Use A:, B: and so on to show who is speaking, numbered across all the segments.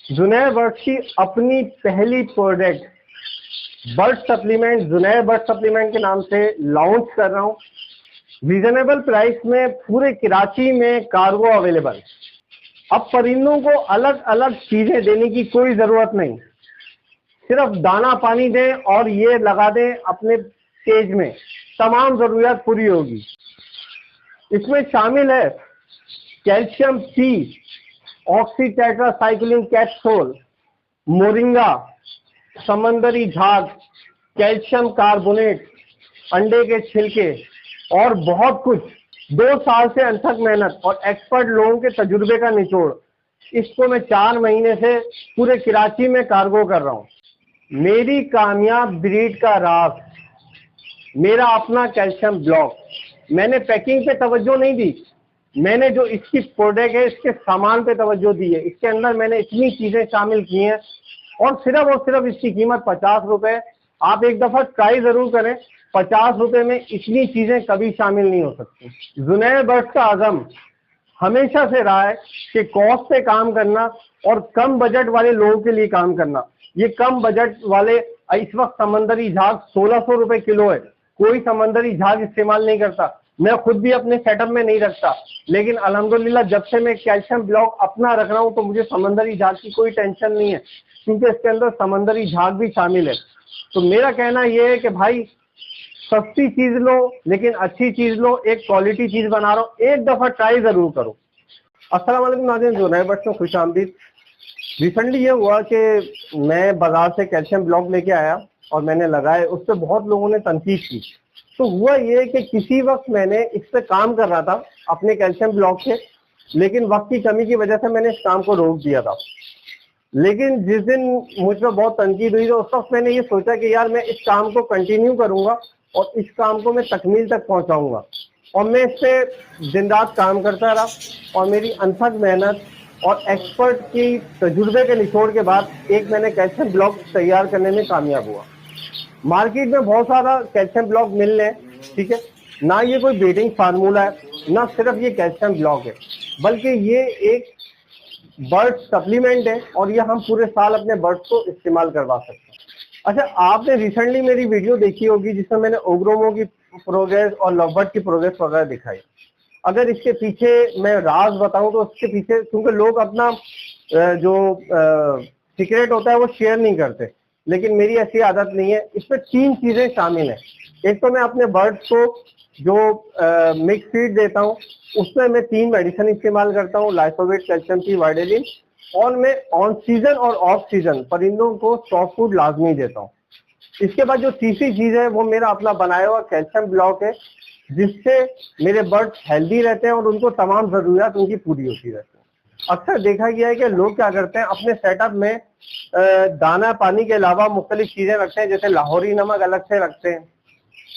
A: जुनैर birds की अपनी पहली product bird supplement, जुनैर bird supplement के नाम से लॉन्च कर रहा हूँ। रीजनेबल प्राइस में पूरे कराची में कार्गो अवेलेबल। अब परिंदों को अलग अलग चीजें देने की कोई जरूरत नहीं, सिर्फ दाना पानी दें और ये लगा दें अपने केज में, तमाम जरूरियात पूरी होगी। इसमें शामिल है calcium C, oxytetracycline capsule, moringa, समंदरी झाग, कैल्शियम कार्बोनेट, अंडे के छिलके और बहुत कुछ। 2 साल से अथक मेहनत और एक्सपर्ट लोगों के तजुर्बे का निचोड़। इसको मैं 4 महीने से पूरे कराची में कार्गो कर रहा हूँ। मेरी कामयाब ब्रीड का राज मेरा अपना कैल्शियम ब्लॉक। मैंने पैकिंग पे तवज्जो नहीं दी, मैंने जो इसकी प्रोडक्ट है इसके सामान पे तवज्जो दी है। इसके अंदर मैंने इतनी चीजें शामिल की हैं और सिर्फ इसकी कीमत 50 रुपए। आप एक दफा ट्राई जरूर करें, 50 रुपए में इतनी चीजें कभी शामिल नहीं हो सकती। जुनैर बर्ड्स का आज़म हमेशा से रहा है कि कॉस्ट पे काम करना और कम बजट वाले लोगों के लिए काम करना। ये कम बजट वाले, इस वक्त समंदरी झाग 1600 रुपए किलो है। कोई समंदरी झाग इस्तेमाल नहीं करता, मैं खुद भी अपने सेटअप में नहीं रखता, लेकिन अल्हम्दुलिल्लाह जब से मैं कैल्शियम ब्लॉक अपना रख रहा हूँ तो मुझे समंदरी झाग की कोई टेंशन नहीं है, क्योंकि इसके अंदर समंदरी झाग भी शामिल है। तो मेरा कहना यह है कि भाई सस्ती चीज लो लेकिन अच्छी चीज लो, एक क्वालिटी चीज बना रहा हूँ, एक दफा ट्राई जरूर करो। अस्सलाम वालेकुम नाज़रीन, जुनैर बर्ड्स में खुश आमदीद। रिसेंटली ये हुआ कि मैं बाजार से कैल्शियम ब्लॉक लेके आया और मैंने लगाए, उस पर बहुत लोगों ने तनकीद की। तो हुआ ये कि किसी वक्त मैंने इस पर काम कर रहा था अपने कैल्शियम ब्लॉक से, लेकिन वक्त की कमी की वजह से मैंने इस काम को रोक दिया था। लेकिन जिस दिन मुझ पर बहुत तनकीद हुई तो उस वक्त मैंने ये सोचा कि यार मैं इस काम को कंटिन्यू करूंगा और इस काम को मैं तकमील तक पहुंचाऊंगा। और मैं इस पे दिन रात काम करता रहा और मेरी अनथक मेहनत और एक्सपर्ट की तजुर्बे के निचोड़ के बाद एक मैंने कैल्शियम ब्लॉक तैयार करने में कामयाब हुआ। मार्केट में बहुत सारा कैल्शियम ब्लॉक मिल रहे हैं, ठीक है ना, ये कोई ब्रीडिंग फार्मूला है ना, सिर्फ ये कैल्शियम ब्लॉक है, बल्कि ये एक बर्ड सप्लीमेंट है और ये हम पूरे साल अपने बर्ड्स को इस्तेमाल करवा सकते हैं। अच्छा, आपने रिसेंटली मेरी वीडियो देखी होगी जिसमें मैंने ओग्रोमो की प्रोग्रेस और लवबर्ड की प्रोग्रेस वगैरह दिखाई। अगर इसके पीछे मैं राज बताऊं तो उसके पीछे, क्योंकि लोग अपना जो सीक्रेट होता है वो शेयर नहीं करते, लेकिन मेरी ऐसी आदत नहीं है। इसमें 3 चीजें शामिल हैं। एक तो मैं अपने बर्ड्स को जो मिक्स फीड देता हूँ उसमें मैं 3 मेडिसिन इस्तेमाल करता हूँ, लाइसोवेट, कैल्शियम की, वाइडेलिन, और मैं ऑन सीजन और ऑफ सीजन परिंदों को सॉफ्ट फूड लाजमी देता हूँ। इसके बाद जो तीसरी चीज है वो मेरा अपना बनाया हुआ कैल्शियम ब्लॉक है, जिससे मेरे बर्ड्स हेल्दी रहते हैं और उनको तमाम जरूरियात उनकी पूरी होती रहती है। अक्सर देखा गया है कि लोग क्या करते हैं, अपने सेटअप में दाना पानी के अलावा मुख्तलिफ चीजें रखते हैं, जैसे लाहौरी नमक अलग से रखते हैं,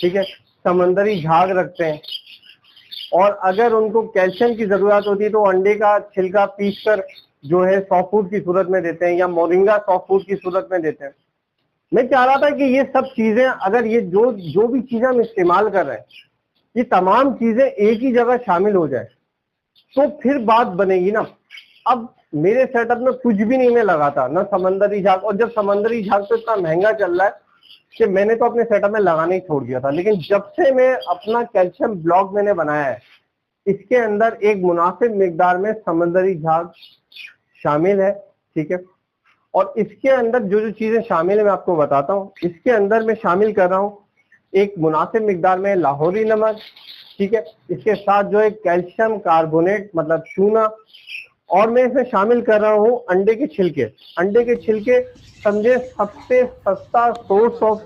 A: ठीक है, समंदरी झाग रखते हैं, और अगर उनको कैल्शियम की जरूरत होती है तो अंडे का छिलका पीस कर जो है सॉफ्ट फूड की सूरत में देते हैं, या मोरिंगा सॉफ्ट फूड की सूरत में देते हैं। मैं चाह रहा था कि ये सब चीजें, अगर ये जो भी चीजें हम इस्तेमाल कर रहे हैं, ये तमाम चीजें एक ही जगह शामिल हो जाए तो फिर बात बनेगी ना। अब मेरे सेटअप में कुछ भी नहीं मैं लगाता, ना समंदरी झाग, और जब समंदरी झाग तो इतना महंगा चल रहा है कि मैंने तो अपने सेटअप में लगाना ही छोड़ दिया था। लेकिन जब से मैं अपना कैल्शियम ब्लॉक मैंने बनाया है, इसके अंदर एक मुनासिब मिकदार में समंदरी झाग शामिल है, ठीक है, और इसके अंदर जो चीजें शामिल है मैं आपको बताता हूँ। इसके अंदर मैं शामिल कर रहा हूँ एक मुनासिब मिकदार में लाहौरी नमक, ठीक है, इसके साथ जो है कैल्शियम कार्बोनेट मतलब चूना, और मैं इसमें शामिल कर रहा हूँ अंडे के छिलके। अंडे के छिलके समझे सबसे सस्ता सोर्स ऑफ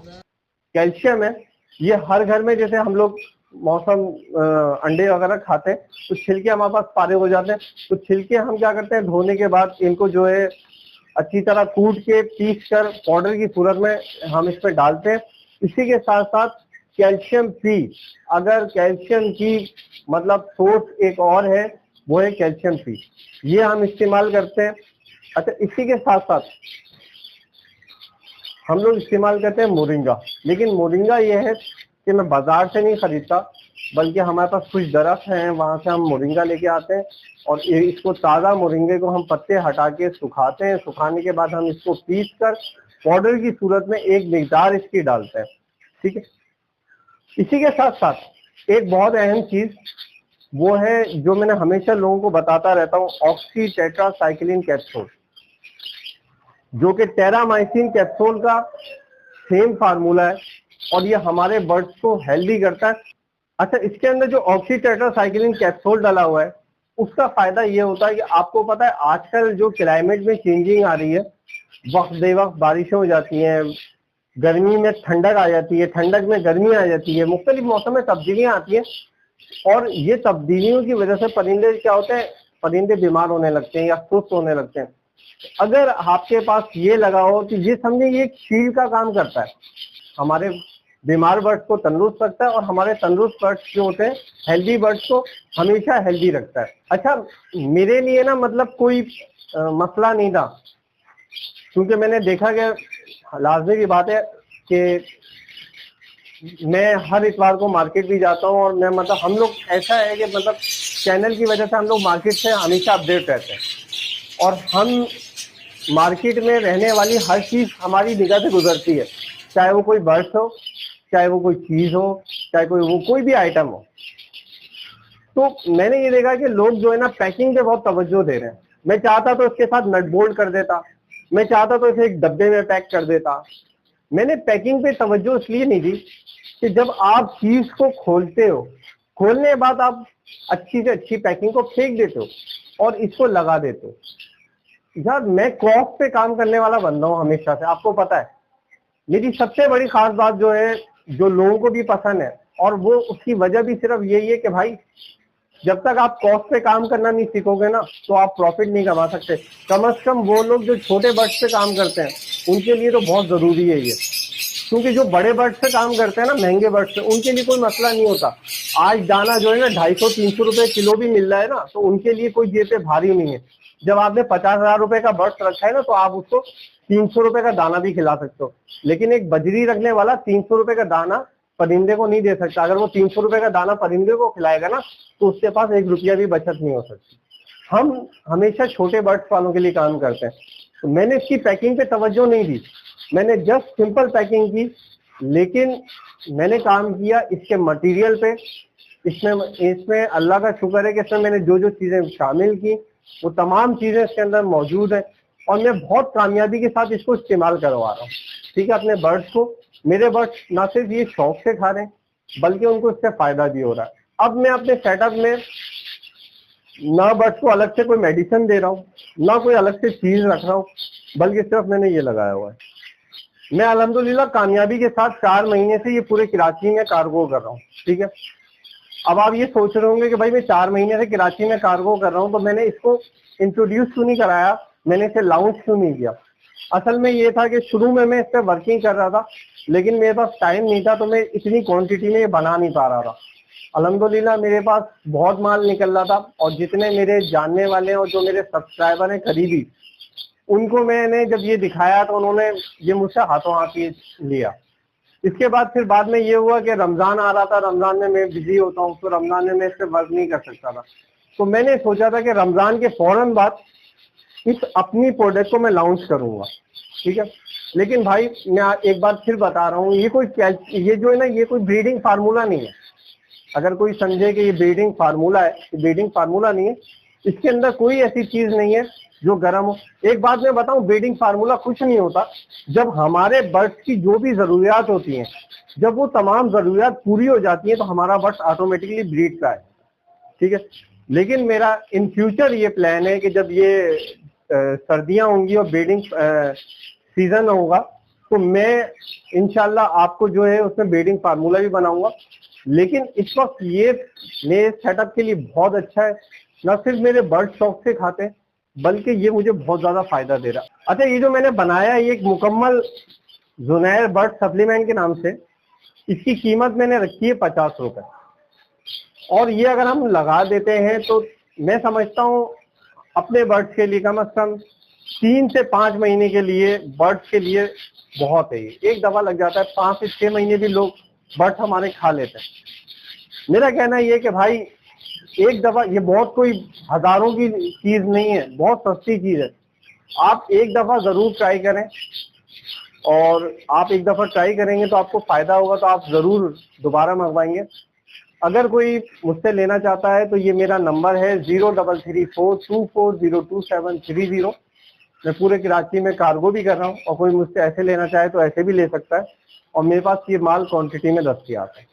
A: कैल्शियम है। ये हर घर में, जैसे हम लोग मौसम अंडे वगैरह खाते हैं तो छिलके हमारे पास पारे हो जाते हैं, तो छिलके हम क्या करते हैं, धोने के बाद इनको जो है अच्छी तरह कूट के पीस कर पाउडर की सूरत में हम इस पर डालते हैं। इसी के साथ साथ कैल्शियम पी, अगर कैल्शियम की मतलब सोर्स एक और है वो है कैल्शियम पी, ये हम इस्तेमाल करते हैं। अच्छा, इसी के साथ साथ हम लोग इस्तेमाल करते हैं मोरिंगा, लेकिन मोरिंगा ये है कि मैं बाजार से नहीं खरीदता, बल्कि हमारे पास कुछ दरख्त हैं, वहां से हम मोरिंगा लेके आते हैं और इसको ताज़ा मोरिंगे को हम पत्ते हटा के सुखाते हैं। सुखाने के बाद हम इसको पीस कर पाउडर की सूरत में एक मिकदार इसकी डालते हैं, ठीक है। इसी के साथ साथ एक बहुत अहम चीज वो है जो मैंने हमेशा लोगों को बताता रहता हूँ, ऑक्सी टेट्रासाइक्लिन कैप्सूल, जो कि टेरामाइसिन कैप्सूल का सेम फार्मूला है और ये हमारे बर्ड्स को हेल्दी करता है। अच्छा, इसके अंदर जो ऑक्सी टेट्रासाइक्लिन कैप्सूल डाला हुआ है उसका फायदा ये होता है कि आपको पता है आजकल जो क्लाइमेट में चेंजिंग आ रही है, वक्त बे वक्त बारिशें हो जाती हैं, गर्मी में ठंडक आ जाती है, ठंडक में गर्मी आ जाती है, मुख्तलिफ मौसम में तब्दीलियां आती हैं और ये तब्दीलियों की वजह से परिंदे क्या होते हैं, परिंदे बीमार होने लगते हैं या सुस्त होने लगते हैं। अगर आपके पास ये लगा हो तो ये समझे ये एक शील्ड का काम करता है, हमारे बीमार बर्ड्स को तंदुरुस्त रखता है और हमारे तंदुरुस्त बर्ड्स जो होते हैं हेल्दी बर्ड्स को हमेशा हेल्दी रखता है। अच्छा, मेरे लिए ना मतलब कोई मसला नहीं था, क्योंकि मैंने देखा कि लाजमी की बात है कि मैं हर इतवार को मार्केट भी जाता हूँ और मैं मतलब हम लोग ऐसा है कि मतलब चैनल की वजह से हम लोग मार्केट से हमेशा अपडेट रहते हैं और हम मार्केट में रहने वाली हर चीज़ हमारी निगाह से गुजरती है, चाहे वो कोई बर्ड्स हो, चाहे वो कोई चीज़ हो, चाहे कोई भी आइटम हो। तो मैंने ये देखा कि लोग जो है ना पैकिंग पे बहुत तवज्जो दे रहे हैं। मैं चाहता तो इसके साथ नट बोल्ट कर देता, मैं चाहता तो इसे एक डब्बे में पैक कर देता। मैंने पैकिंग पे तवज्जो इसलिए नहीं दी कि जब आप चीज़ को खोलते हो, खोलने के बाद आप अच्छी से अच्छी पैकिंग को फेंक देते हो और इसको लगा देते हो। यार मैं कॉस्ट पे काम करने वाला बंदा हूँ हमेशा से, आपको पता है। मेरी सबसे बड़ी खास बात जो है, जो लोगों को भी पसंद है और वो उसकी वजह भी सिर्फ यही है कि भाई जब तक आप कॉस्ट पे काम करना नहीं सीखोगे ना तो आप प्रॉफिट नहीं कमा सकते। कम से कम वो लोग जो छोटे बर्ड्स पे काम करते हैं उनके लिए तो बहुत ज़रूरी है ये, क्योंकि जो बड़े बर्ड्स पे काम करते हैं ना, महंगे बर्ड्स पे, उनके लिए कोई मसला नहीं होता। आज दाना जो है ना 250-300 रुपये किलो भी मिल रहा है ना, तो उनके लिए कोई जेब पे भारी नहीं है। जब आपने 50,000 रुपये का बर्ड्स रखा है ना तो आप उसको 300 रुपये का दाना भी खिला सकते हो, लेकिन एक बजरी रखने वाला 300 रुपये का दाना परिंदे को नहीं दे सकता। अगर वो 300 रुपये का दाना परिंदे को खिलाएगा ना तो उसके पास 1 रुपया भी बचत नहीं हो सकती। हम हमेशा छोटे बर्ड्स वालों के लिए काम करते हैं, तो मैंने इसकी पैकिंग पे तवज्जो नहीं दी, मैंने जस्ट सिंपल पैकिंग की, लेकिन मैंने काम किया इसके मटेरियल पे। इसमें अल्लाह का शुक्र है कि इसमें मैंने जो जो चीज़ें शामिल की वो तमाम चीज़ें इसके अंदर मौजूद हैं और मैं बहुत कामयाबी के साथ इसको इस्तेमाल करवा रहा हूँ, ठीक है, अपने बर्ड्स को। मेरे बर्ड्स ना सिर्फ ये शौक से खा रहे हैं बल्कि उनको इससे फ़ायदा भी हो रहा है। अब मैं अपने सेटअप में ना बर्ड्स को अलग से कोई मेडिसिन दे रहा हूँ, ना कोई अलग से चीज़ रख रहा हूँ, बल्कि सिर्फ मैंने ये लगाया हुआ है। मैं अल्हम्दुलिल्लाह कामयाबी के साथ 4 महीने से ये पूरे कराची में कार्गो कर रहा हूँ, ठीक है। अब आप ये सोच रहे होंगे कि भाई मैं 4 महीने से कराची में कार्गो कर रहा हूँ तो मैंने इसको इंट्रोड्यूस क्यों नहीं कराया, मैंने इसे लॉन्च क्यों नहीं किया। असल में ये था कि शुरू में मैं इस पर वर्किंग कर रहा था, लेकिन मेरे पास टाइम नहीं था, तो मैं इतनी क्वांटिटी में ये बना नहीं पा रहा था। अल्हम्दुलिल्लाह मेरे पास बहुत माल निकल रहा था और जितने मेरे जानने वाले हैं और जो मेरे सब्सक्राइबर हैं करीबी, उनको मैंने जब ये दिखाया तो उन्होंने ये मुझसे हाथों हाथ ये लिया। इसके बाद में ये हुआ कि रमज़ान आ रहा था, रमज़ान में मैं बिजी होता हूँ, तो रमज़ान में मैं इस पर वर्क नहीं कर सकता था। तो मैंने सोचा था कि रमज़ान के फ़ौरन बाद इस अपनी प्रोडक्ट को मैं लॉन्च करूँगा, ठीक है। लेकिन भाई मैं एक बार फिर बता रहा हूँ, ये जो है ना, ये कोई ब्रीडिंग फार्मूला नहीं है। अगर कोई समझे कि ये ब्रीडिंग फार्मूला है, ब्रीडिंग फार्मूला नहीं है। इसके अंदर कोई ऐसी चीज़ नहीं है जो गर्म हो। एक बात मैं बताऊं, ब्रीडिंग फार्मूला कुछ नहीं होता। जब हमारे बर्ड्स की जो भी ज़रूरियात होती हैं, जब वो तमाम ज़रूरियात पूरी हो जाती हैं तो हमारा बर्ड्स ऑटोमेटिकली ब्रीड का है, ठीक है। लेकिन मेरा इन फ्यूचर ये प्लान है कि जब ये सर्दियां होंगी और ब्रीडिंग सीज़न होगा तो मैं इंशाल्लाह आपको जो है उसमें ब्रीडिंग फार्मूला भी बनाऊंगा। लेकिन इस वक्त ये मेरे सेटअप के लिए बहुत अच्छा है, न सिर्फ मेरे बर्ड शौक से खाते हैं बल्कि ये मुझे बहुत ज़्यादा फ़ायदा दे रहा है। अच्छा, ये जो मैंने बनाया है ये एक मुकम्मल जुनैर बर्ड सप्लीमेंट के नाम से, इसकी कीमत मैंने रखी है 50 रुपये। और ये अगर हम लगा देते हैं तो मैं समझता हूँ अपने बर्ड्स के लिए कम से कम 3 से 5 महीने के लिए बर्ड्स के लिए बहुत है। ये एक दफ़ा लग जाता है, 5 से 6 महीने भी लोग बर्ड्स हमारे खा लेते हैं। मेरा कहना ये है कि भाई एक दफ़ा, ये बहुत कोई हज़ारों की चीज़ नहीं है, बहुत सस्ती चीज़ है। आप एक दफ़ा ज़रूर ट्राई करें, और आप एक दफ़ा ट्राई करेंगे तो आपको फ़ायदा होगा, तो आप ज़रूर दोबारा मंगवाएंगे। अगर कोई मुझसे लेना चाहता है तो ये मेरा नंबर है 033424022730। मैं पूरे कराची में कार्गो भी कर रहा हूँ, और कोई मुझसे ऐसे लेना चाहे तो ऐसे भी ले सकता है, और मेरे पास ये माल क्वांटिटी में दस्तयाब है।